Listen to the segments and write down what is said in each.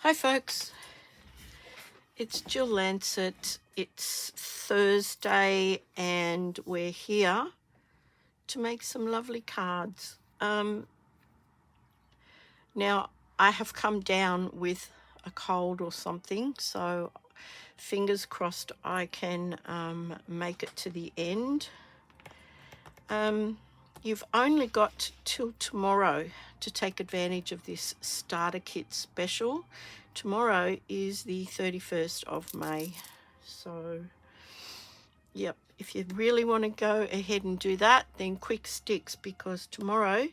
Hi folks, it's Jill Lancet. It's Thursday and we're here to make some lovely cards. Now I have come down with a cold or something, so fingers crossed I can make it to the end. You've only got till tomorrow to take advantage of this starter kit special. Tomorrow is the 31st of May. So, yep, if you really want to go ahead and do that, then quick sticks, because tomorrow,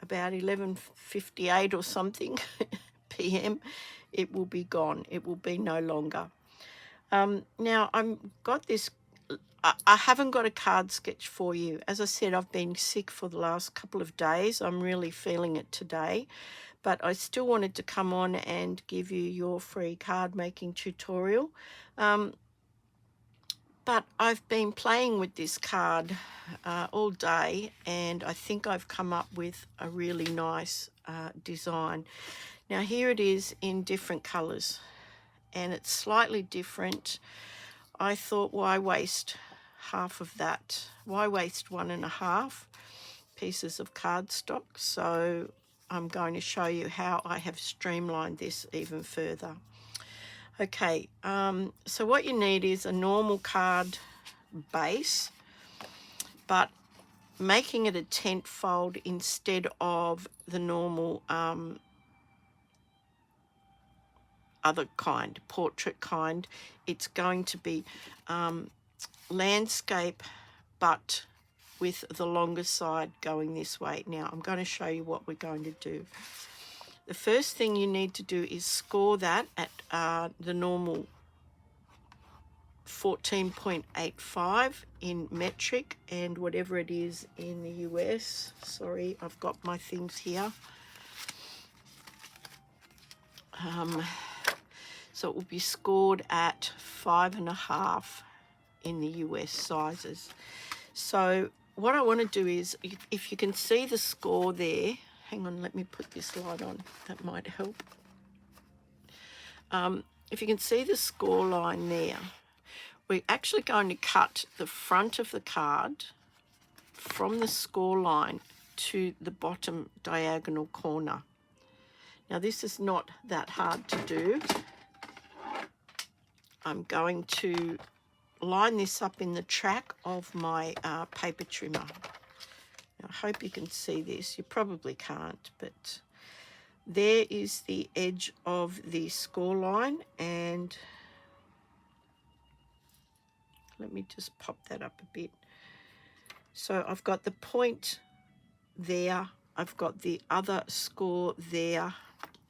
about 11:58 or something p.m., it will be gone. It will be no longer. Now, I've got this. I haven't got a card sketch for you. As I said, I've been sick for the last couple of days. I'm really feeling it today. But I still wanted to come on and give you your free card making tutorial. But I've been playing with this card all day, and I think I've come up with a really nice design. Now here it is in different colors, and it's slightly different. I thought, why waste half of that? Why waste 1.5 pieces of cardstock? So I'm going to show you how I have streamlined this even further. Okay, so what you need is a normal card base, but making it a tent fold instead of the normal other kind, portrait kind. It's going to be landscape, but with the longer side going this way. Now I'm going to show you what we're going to do. The first thing you need to do is score that at the normal 14.85 in metric and whatever it is in the US. Sorry, I've got my things here. So it will be scored at 5.5 in the US sizes. So what I want to do is, if you can see the score there, hang on, let me put this light on, that might help. If you can see the score line there, we're actually going to cut the front of the card from the score line to the bottom diagonal corner. Now this is not that hard to do. I'm going to line this up in the track of my paper trimmer. Now, I hope you can see this. You probably can't, but there is the edge of the score line, and let me just pop that up a bit. So I've got the point there, I've got the other score there,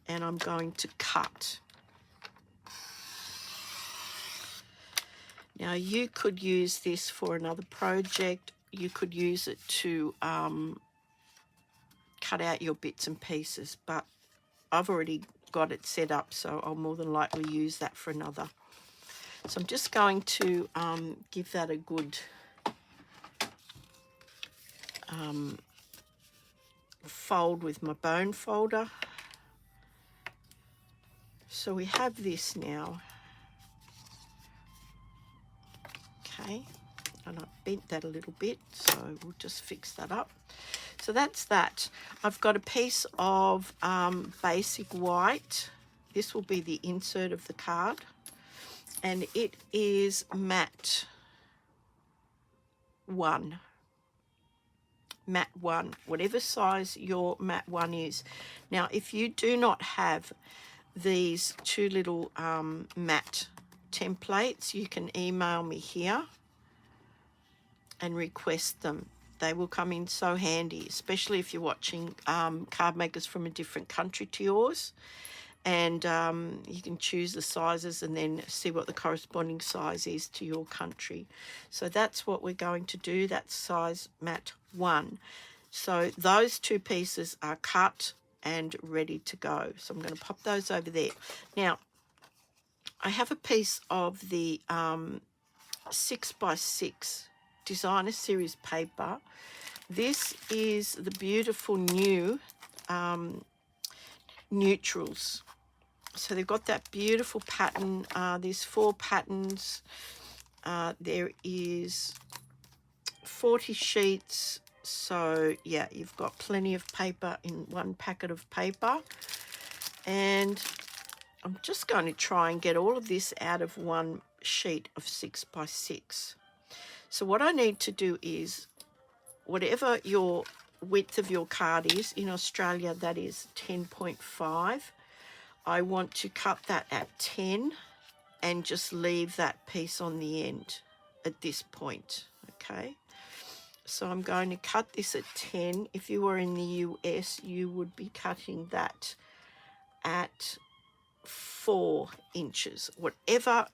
and I'm going to cut. Now you could use this for another project. You could use it to cut out your bits and pieces, but I've already got it set up, so I'll more than likely use that for another. So I'm just going to give that a good fold with my bone folder. So we have this now. Okay, and I've bent that a little bit, so we'll just fix that up. So that's that. I've got a piece of basic white. This will be the insert of the card, and it is matte 1. Matte 1, whatever size your matte 1 is. Now if you do not have these two little matte templates, you can email me here and request them. They will come in so handy, especially if you're watching card makers from a different country to yours, and you can choose the sizes and then see what the corresponding size is to your country. So that's what we're going to do. That's size matte 1. So those two pieces are cut and ready to go. So I'm going to pop those over there. Now I have a piece of the 6x6 designer series paper. This is the beautiful new neutrals. So they've got that beautiful pattern. There's 4 patterns. There is 40 sheets. So yeah, you've got plenty of paper in one packet of paper. And I'm just going to try and get all of this out of one sheet of 6 by 6. So what I need to do is, whatever your width of your card is, in Australia that is 10.5, I want to cut that at 10 and just leave that piece on the end at this point, okay? So I'm going to cut this at 10. If you were in the US, you would be cutting that at 4 inches, whatever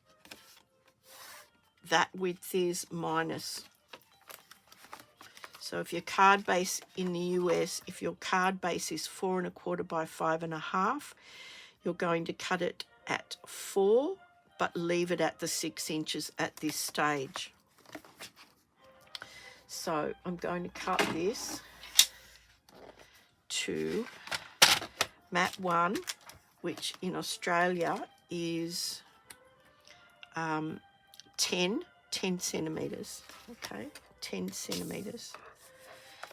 that width is minus. So if your card base in the US, if your card base is 4 1/4 by 5 1/2, you're going to cut it at 4, but leave it at the 6 inches at this stage. So I'm going to cut this to mat 1, which in Australia is 10 centimetres, okay, 10 centimetres.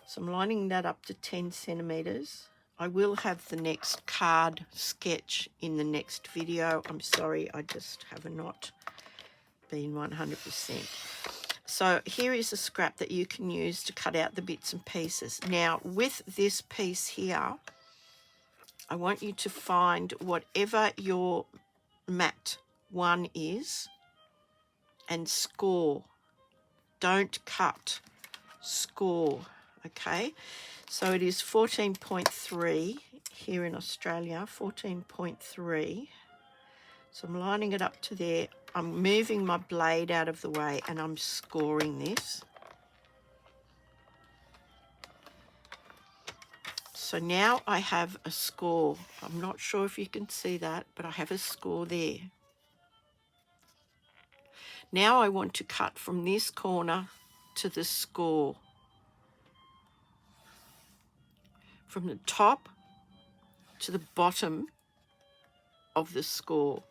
So I'm lining that up to 10 centimetres. I will have the next card sketch in the next video. I'm sorry, I just have not been 100%. So here is a scrap that you can use to cut out the bits and pieces. Now with this piece here, I want you to find whatever your mat 1 is and score. Don't cut, score, okay? So it is 14.3 here in Australia, 14.3. So I'm lining it up to there. I'm moving my blade out of the way and I'm scoring this. So now I have a score. I'm not sure if you can see that, but I have a score there. Now I want to cut from this corner to the score. From the top to the bottom of the score.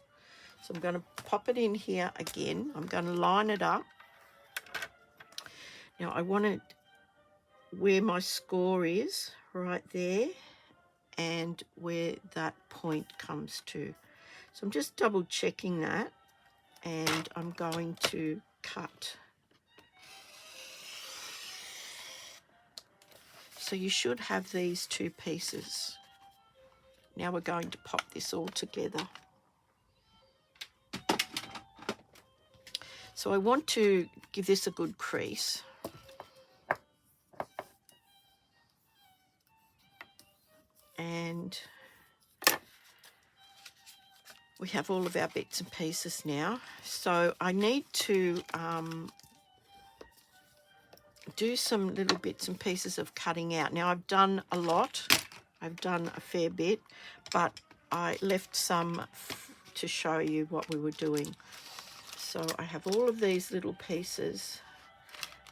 So I'm going to pop it in here again. I'm going to line it up. Now I want it where my score is, right there, and where that point comes to. So I'm just double checking that, and I'm going to cut. So you should have these 2 pieces. Now we're going to pop this all together. So I want to give this a good crease. And we have all of our bits and pieces now. So I need to do some little bits and pieces of cutting out. Now I've done a lot. I've done a fair bit, but I left some to show you what we were doing. So I have all of these little pieces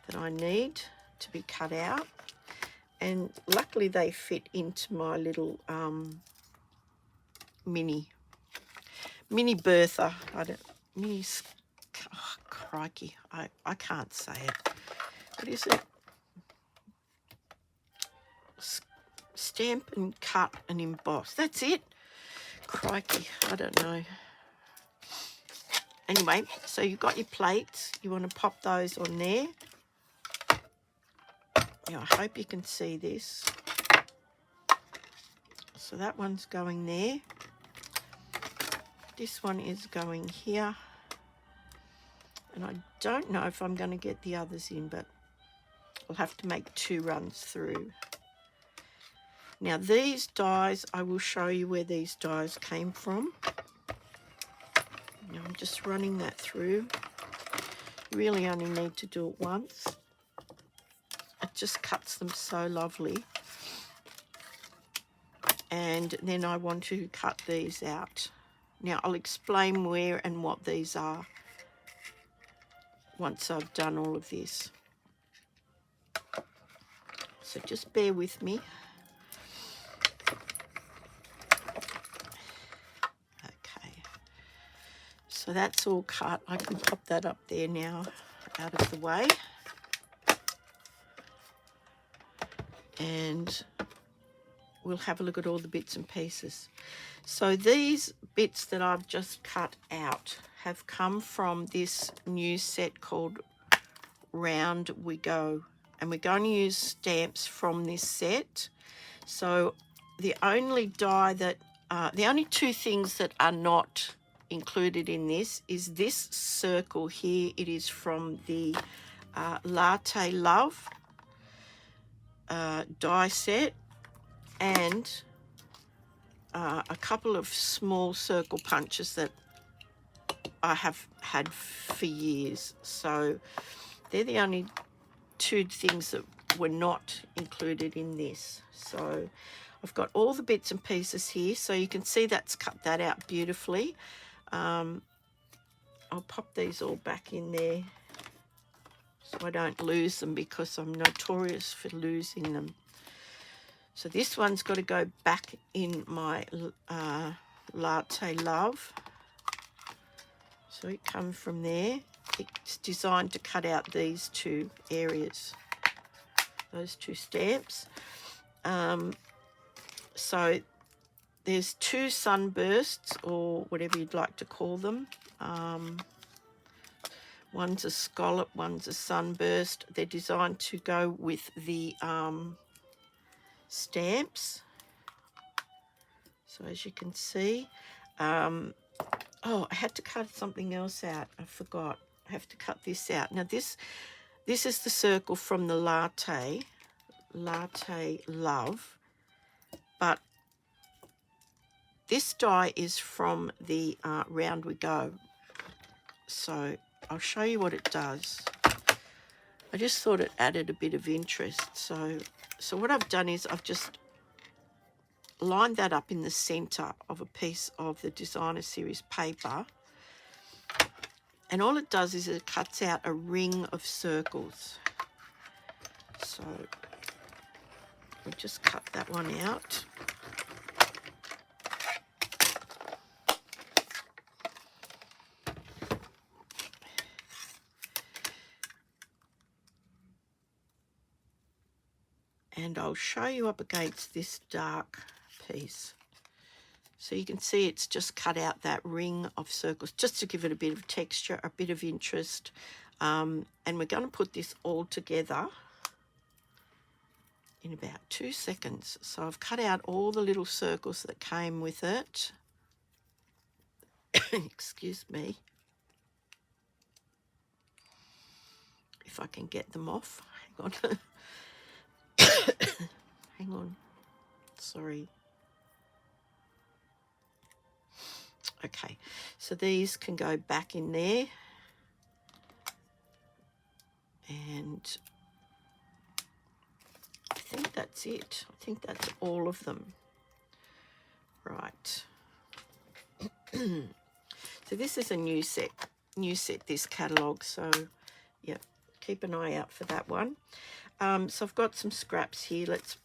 that I need to be cut out, and luckily they fit into my little mini Bertha. Oh, crikey, I can't say it. What is it? Stamp and cut and emboss. That's it. Crikey, I don't know. Anyway, so you've got your plates. You want to pop those on there. Now, I hope you can see this. So that one's going there. This one is going here. And I don't know if I'm going to get the others in, but I'll have to make 2 runs through. Now these dies, I will show you where these dies came from. Now I'm just running that through. You really only need to do it once. It just cuts them so lovely. And then I want to cut these out. Now I'll explain where and what these are once I've done all of this. So just bear with me. So that's all cut. I can pop that up there now, out of the way. And we'll have a look at all the bits and pieces. So these bits that I've just cut out have come from this new set called Round We Go. And we're going to use stamps from this set. So the only die that, the only two things that are not included in this is this circle here. It is from the Latte Love die set, and a couple of small circle punches that I have had for years. So they're the only two things that were not included in this. So I've got all the bits and pieces here, so you can see that's cut that out beautifully. I'll pop these all back in there so I don't lose them, because I'm notorious for losing them. So this one's got to go back in my Latte Love. So it comes from there. It's designed to cut out these two areas, those two stamps. So there's two sunbursts, or whatever you'd like to call them. One's a scallop, one's a sunburst. They're designed to go with the stamps. So as you can see, oh, I had to cut something else out. I forgot. I have to cut this out. Now this is the circle from the Latte Love, but this die is from the Round We Go. So I'll show you what it does. I just thought it added a bit of interest. So what I've done is I've just lined that up in the center of a piece of the Designer Series paper. And all it does is it cuts out a ring of circles. So we'll just cut that one out. And I'll show you up against this dark piece. So you can see it's just cut out that ring of circles just to give it a bit of texture, a bit of interest. And we're going to put this all together in about 2 seconds. So I've cut out all the little circles that came with it. Excuse me. If I can get them off. Hang on. Hang on. Sorry. Okay, so these can go back in there. And I think that's it. I think that's all of them. Right. So this is a new set, this catalogue. So, yeah, keep an eye out for that one. So I've got some scraps here. Let's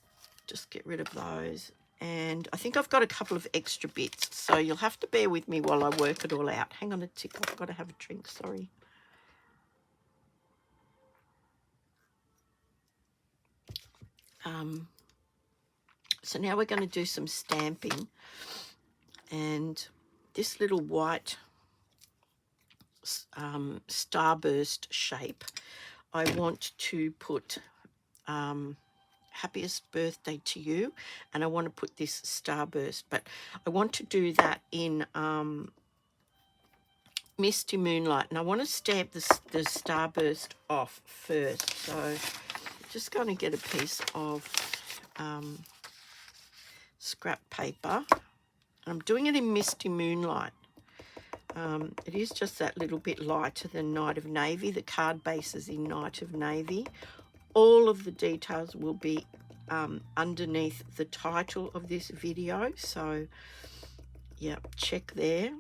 just get rid of those. And I think I've got a couple of extra bits, so you'll have to bear with me while I work it all out. Hang on a tick, I've got to have a drink, sorry. So now we're going to do some stamping. And this little white starburst shape, I want to put happiest birthday to you, and I want to put this starburst, but I want to do that in Misty Moonlight, and I want to stamp the starburst off first. So just going to get a piece of scrap paper, and I'm doing it in Misty Moonlight. It is just that little bit lighter than Night of Navy. The card base is in Night of Navy. All of the details will be underneath the title of this video. So, yeah, check there.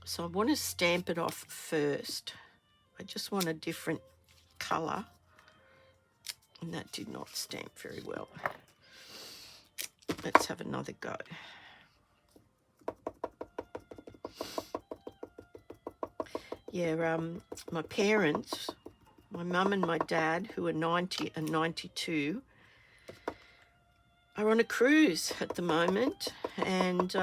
So I want to stamp it off first. I just want a different colour. And that did not stamp very well. Let's have another go. yeah, my parents, my mum and my dad, who are 90 and 92, are on a cruise at the moment. And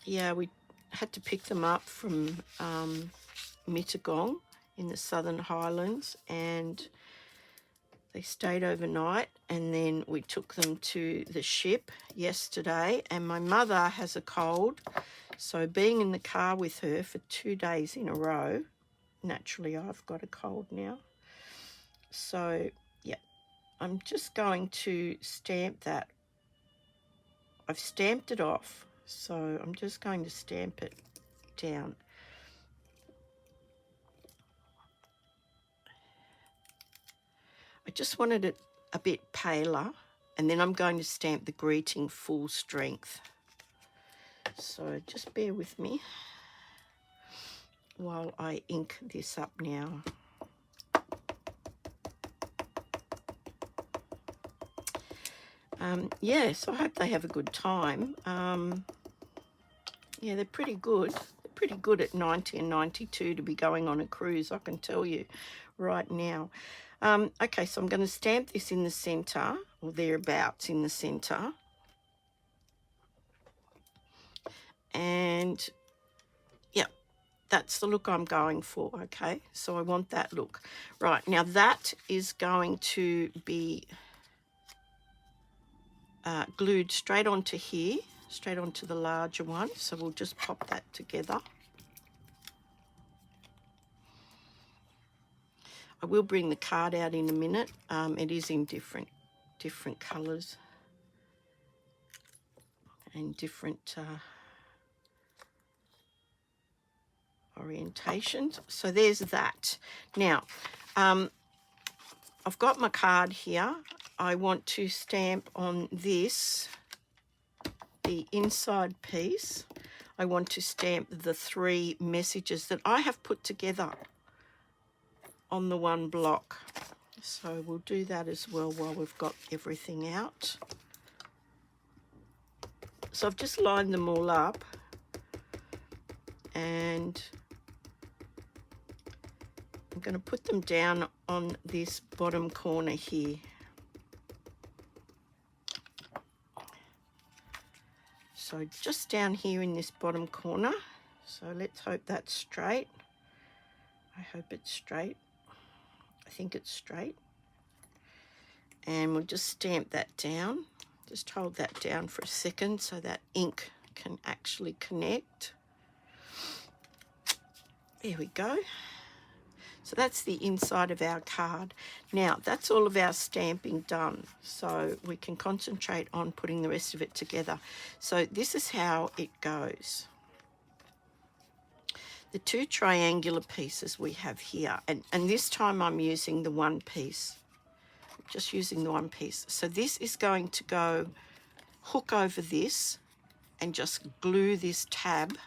yeah, we had to pick them up from Mittagong in the Southern Highlands, and they stayed overnight, and then we took them to the ship yesterday. And my mother has a cold, so being in the car with her for 2 days in a row, naturally I've got a cold now. So yeah, I'm just going to stamp that. I've stamped it off, so I'm just going to stamp it down. I just wanted it a bit paler, and then I'm going to stamp the greeting full strength. So just bear with me while I ink this up now. Yeah, so I hope they have a good time. Yeah, they're pretty good. They're pretty good at 90 and 92 to be going on a cruise, I can tell you right now. Okay, so I'm going to stamp this in the center, or thereabouts in the center. And yeah, that's the look I'm going for, okay? So I want that look. Right, now that is going to be glued straight onto here, straight onto the larger one. So we'll just pop that together. I will bring the card out in a minute. It is in different colours and different orientations. So there's that. Now, I've got my card here. I want to stamp on this, the inside piece. I want to stamp the 3 messages that I have put together on the one block. So we'll do that as well while we've got everything out. So I've just lined them all up, and I'm going to put them down on this bottom corner here. So just down here in this bottom corner. So let's hope that's straight. I hope it's straight. I think it's straight. And we'll just stamp that down. Just hold that down for a second so that ink can actually connect. There we go. So that's the inside of our card. Now, that's all of our stamping done. So we can concentrate on putting the rest of it together. So this is how it goes. The 2 triangular pieces we have here, and this time I'm using the one piece. Just using the one piece. So this is going to go hook over this and just glue this tab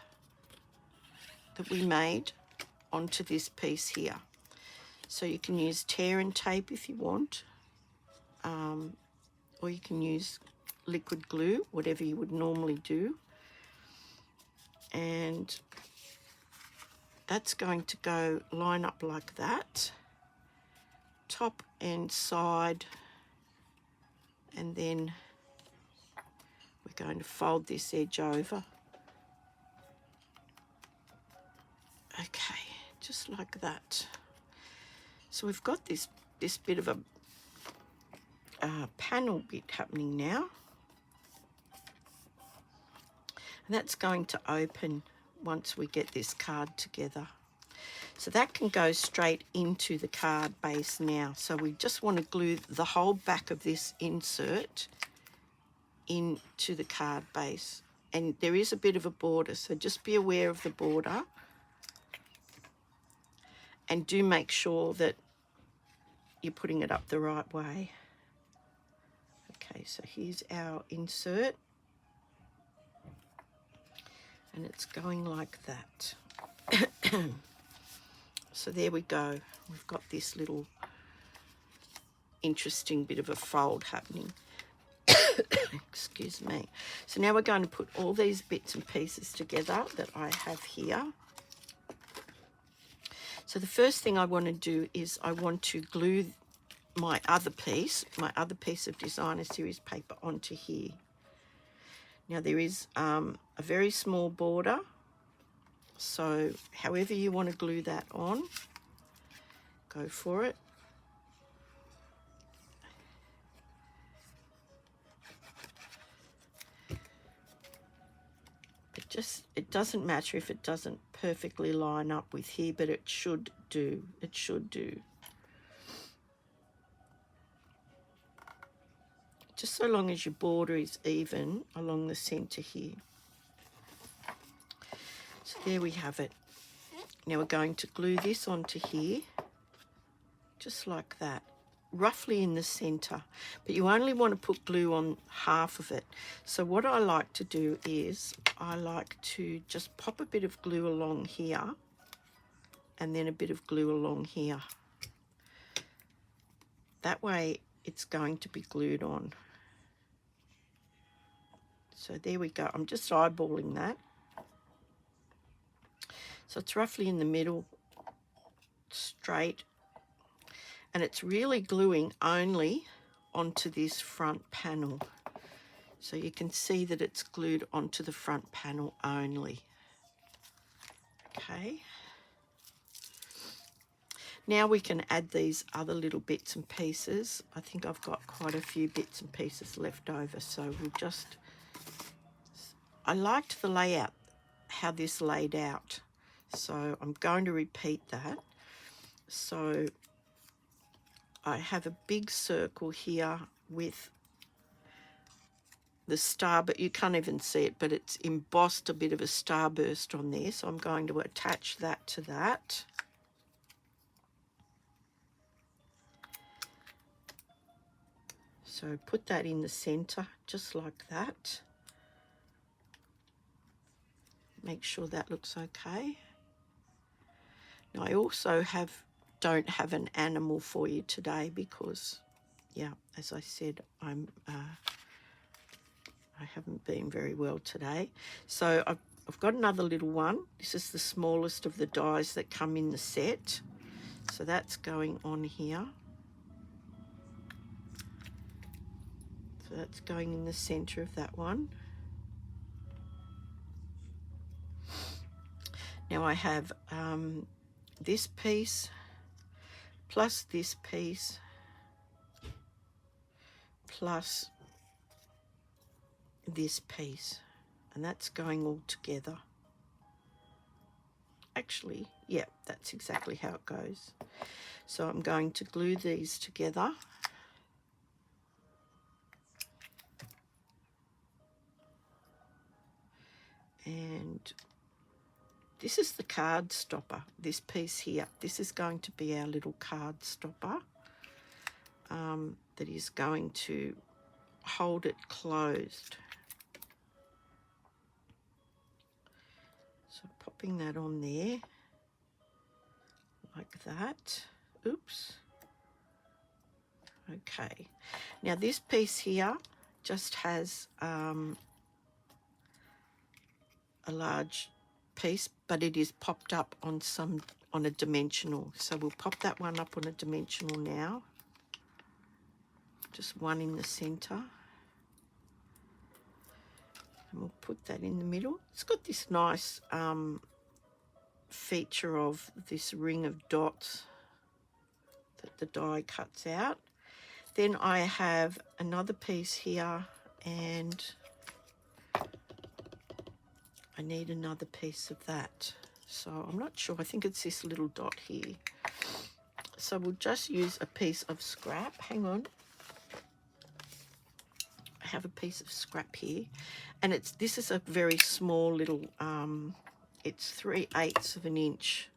that we made onto this piece here. So you can use tear and tape if you want, or you can use liquid glue, whatever you would normally do. And that's going to go line up like that, top and side, and then we're going to fold this edge over. Okay, just like that. So we've got this bit of a panel bit happening now, and that's going to open once we get this card together. So that can go straight into the card base now. So we just want to glue the whole back of this insert into the card base, and there is a bit of a border, so just be aware of the border, and do make sure that you're putting it up the right way. Okay, so here's our insert, and it's going like that. So there we go. We've got this little interesting bit of a fold happening. Excuse me. So now we're going to put all these bits and pieces together that I have here. So the first thing I want to do is I want to glue my other piece of Designer Series paper onto here. Now there is a very small border, so however you want to glue that on, go for it. It doesn't matter if it doesn't perfectly line up with here, but it should do. It should do. Just so long as your border is even along the center here. So there we have it. Now we're going to glue this onto here, just like that, roughly in the center. But you only want to put glue on half of it. So what I like to do is I like to just pop a bit of glue along here and then a bit of glue along here. That way it's going to be glued on. So there we go. I'm just eyeballing that. So it's roughly in the middle, straight. And it's really gluing only onto this front panel. So you can see that it's glued onto the front panel only. Okay. Now we can add these other little bits and pieces. I think I've got quite a few bits and pieces left over, so we'll just... I liked the layout, how this laid out, so I'm going to repeat that. So I have a big circle here with the star, but you can't even see it, but it's embossed a bit of a starburst on there, so I'm going to attach that to that. So put that in the center, just like that. Make sure that looks okay. Now I also don't have an animal for you today because, yeah, as I said, I haven't been very well today. So I've got another little one. This is the smallest of the dies that come in the set. So that's going on here. So that's going in the center of that one. Now I have this piece plus this piece plus this piece, and that's going all together. Actually, yeah, that's exactly how it goes. So I'm going to glue these together. And this is the card stopper, this piece here. This is going to be our little card stopper that is going to hold it closed. So popping that on there like that. Oops. Okay. Now this piece here just has a large piece, but it is popped up on a dimensional. So we'll pop that one up on a dimensional now. Just one in the center. And we'll put that in the middle. It's got this nice feature of this ring of dots that the die cuts out. Then I have another piece here, and I need another piece of that. So I'm not sure, I think it's this little dot here. So we'll just use a piece of scrap. Hang on. I have a piece of scrap here, and this is a very small little, it's 3/8 of an inch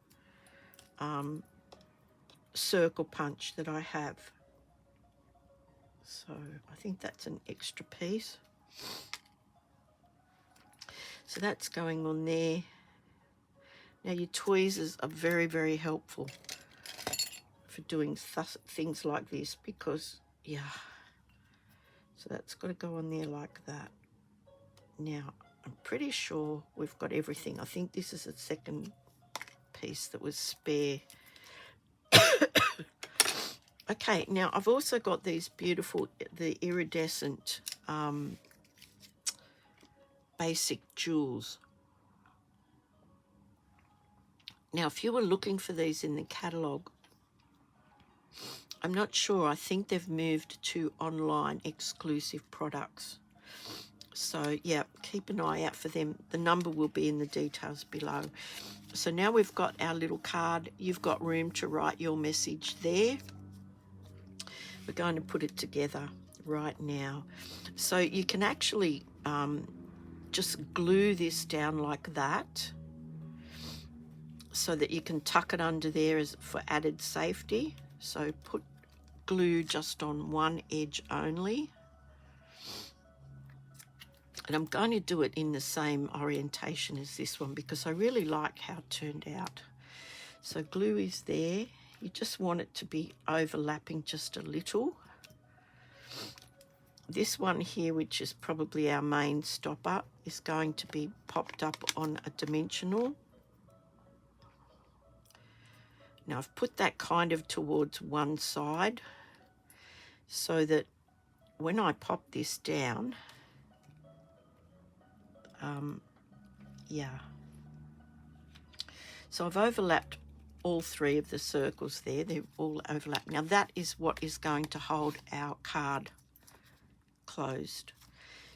circle punch that I have. So I think that's an extra piece. So that's going on there. Now your tweezers are very, very helpful for doing things like this because, yeah. So that's got to go on there like that. Now, I'm pretty sure we've got everything. I think this is a second piece that was spare Okay, now I've also got these beautiful, the iridescent basic jewels. Now, if you were looking for these in the catalogue, I'm not sure. I think they've moved to online exclusive products. So, yeah, keep an eye out for them. The number will be in the details below. So now we've got our little card. You've got room to write your message there. We're going to put it together right now. So you can actually just glue this down like that so that you can tuck it under there as for added safety. So put glue just on one edge only. And I'm going to do it in the same orientation as this one because I really like how it turned out. So glue is there. You just want it to be overlapping just a little. This one here, which is probably our main stopper, is going to be popped up on a dimensional. Now I've put that kind of towards one side so that when I pop this down, yeah. So I've overlapped all three of the circles there. They're all overlapped. Now that is what is going to hold our card closed.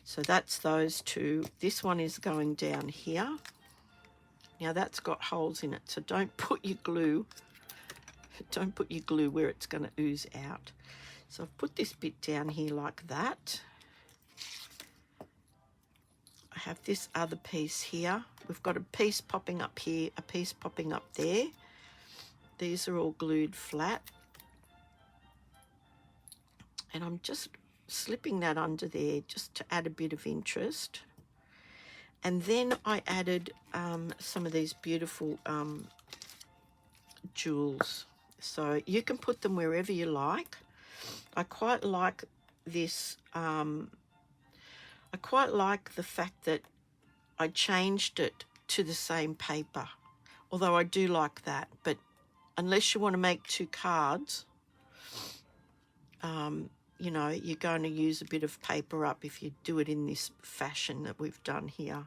So that's those two. This one is going down here. Now that's got holes in it, so don't put your glue where it's going to ooze out. So I've put this bit down here like that. I have this other piece here. We've got a piece popping up here, a piece popping up there. These are all glued flat. And I'm just slipping that under there just to add a bit of interest. And then I added some of these beautiful jewels. So you can put them wherever you like. I quite like this. I quite like the fact that I changed it to the same paper, although I do like that. But unless you want to make two cards, you know, you're going to use a bit of paper up if you do it in this fashion that we've done here.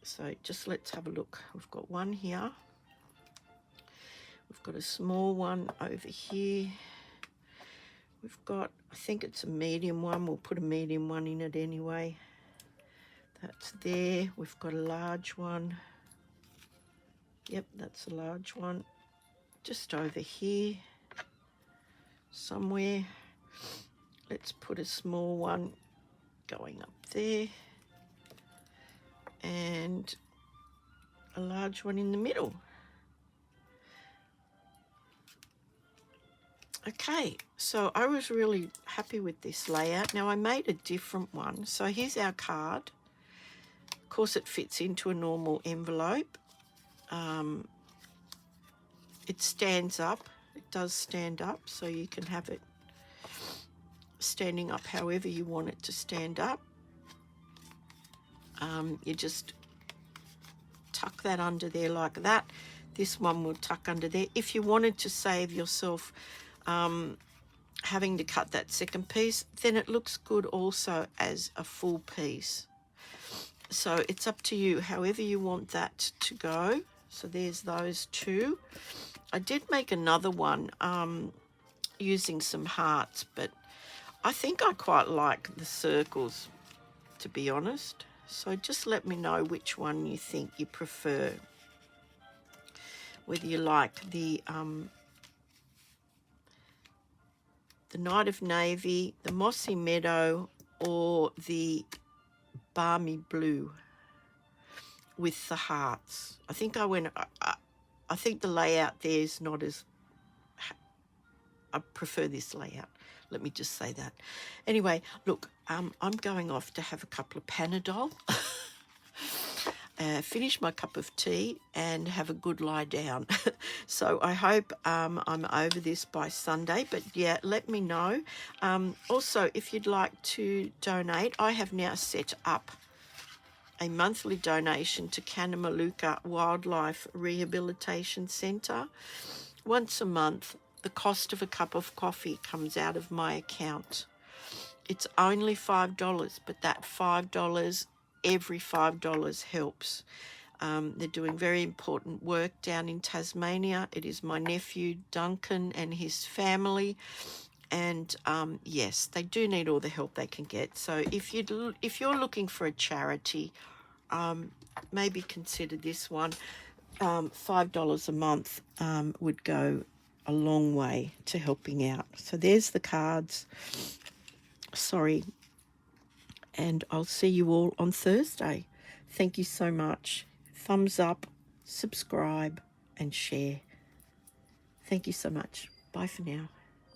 So just let's have a look. We've got one here. We've got a small one over here. We've got, I think it's a medium one. We'll put a medium one in it anyway. That's there. We've got a large one. Yep, that's a large one. Just over here somewhere. Let's put a small one going up there. And a large one in the middle. Okay, so I was really happy with this layout. Now I made a different one. So here's our card. Of course it fits into a normal envelope. It stands up. It does stand up, so you can have it standing up however you want it to stand up. You just tuck that under there like that. This one will tuck under there. If you wanted to save yourself having to cut that second piece, then it looks good also as a full piece. So it's up to you, however you want that to go. So there's those two. I did make another one using some hearts, but I think I quite like the circles, to be honest. So just let me know which one you think you prefer. Whether you like the Night of Navy, the Mossy Meadow, or the Balmy Blue with the hearts. I think I think the layout there is not as, I prefer this layout. Let me just say that. Anyway, look, I'm going off to have a couple of Panadol, finish my cup of tea and have a good lie down. So I hope I'm over this by Sunday, but yeah, let me know. Also, if you'd like to donate, I have now set up a monthly donation to Kanamaluka Wildlife Rehabilitation Centre. Once a month, the cost of a cup of coffee comes out of my account. It's only $5, but that $5, every $5 helps. They're doing very important work down in Tasmania. It is my nephew Duncan and his family, and yes, they do need all the help they can get. So if you're looking for a charity, maybe consider this one. $5 a month would go a long way to helping out. So there's the cards. Sorry, and I'll see you all on Thursday. Thank you so much. Thumbs up, subscribe, and share. Thank you so much. Bye for now.